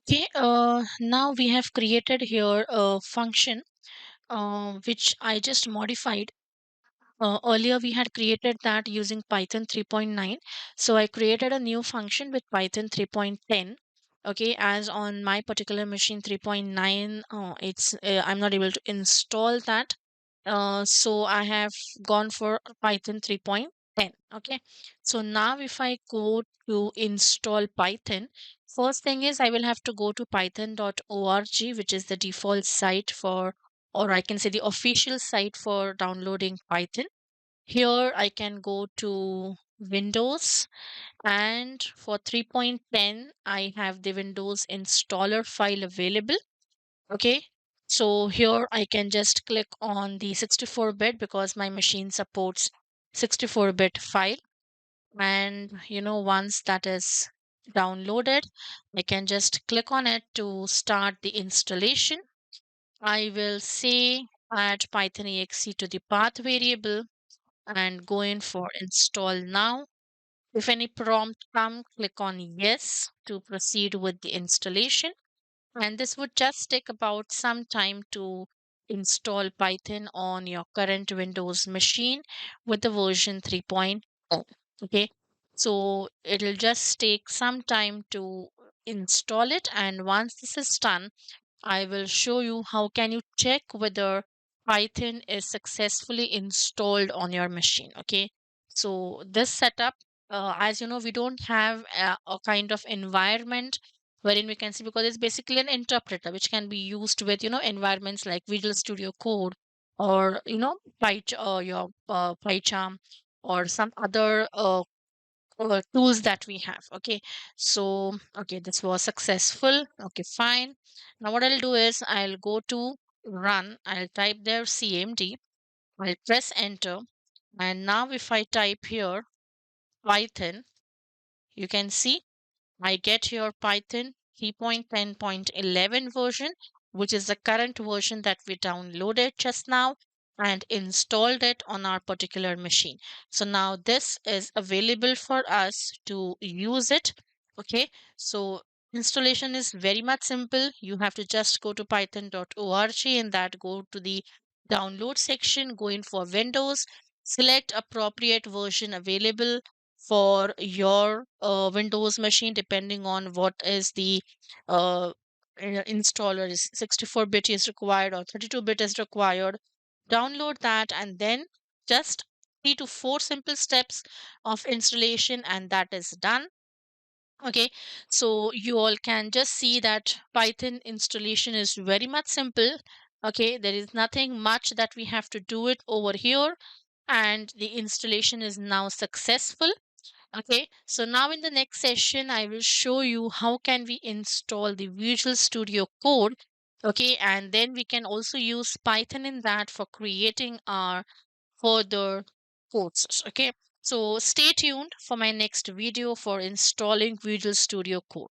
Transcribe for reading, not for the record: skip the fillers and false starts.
Okay, now we have created here a function which I just modified. Earlier we had created that using Python 3.9. So I created a new function with Python 3.10. Okay, as on my particular machine 3.9, I'm not able to install that. So I have gone for Python 3.10. Okay, so now if I go to install Python, first thing is I will have to go to python.org, which is the default site for, or I can say the official site for downloading Python. Here I can go to Windows, and for 3.10 I have the Windows installer file available. Okay, so here I can just click on the 64-bit because my machine supports 64-bit file. And once that is downloaded, I can just click on it to start the installation. I will say add python exe to the path variable and go in for install now. If any prompt come, click on yes to proceed with the installation. And this would just take about some time to install Python on your current Windows machine with the version 3.0. Okay. So it'll just take some time to install it. And once this is done, I will show you how can you check whether Python is successfully installed on your machine. Okay. So this setup, as you know, we don't have a kind of environment wherein we can see, because it's basically an interpreter which can be used with environments like Visual Studio Code, or your PyCharm, or some other tools that we have. Okay, so okay, this was successful. Okay, fine. Now what I'll do is I'll go to run. I'll type there cmd. I'll press enter, and now if I type here Python, you can see I get your Python 3.10.11 version, which is the current version that we downloaded just now and installed it on our particular machine. So now this is available for us to use it. Okay, so installation is very much simple. You have to just go to python.org and that go to the download section, go in for Windows, select appropriate version available for your Windows machine, depending on what is the installer is. 64-bit is required or 32-bit is required. Download that, and then just 3 to 4 simple steps of installation, and that is done. Okay, so you all can just see that Python installation is very much simple. Okay, there is nothing much that we have to do it over here, and the installation is now successful. Okay, so now in the next session, I will show you how can we install the Visual Studio Code. Okay, and then we can also use Python in that for creating our further courses. Okay, so stay tuned for my next video for installing Visual Studio Code.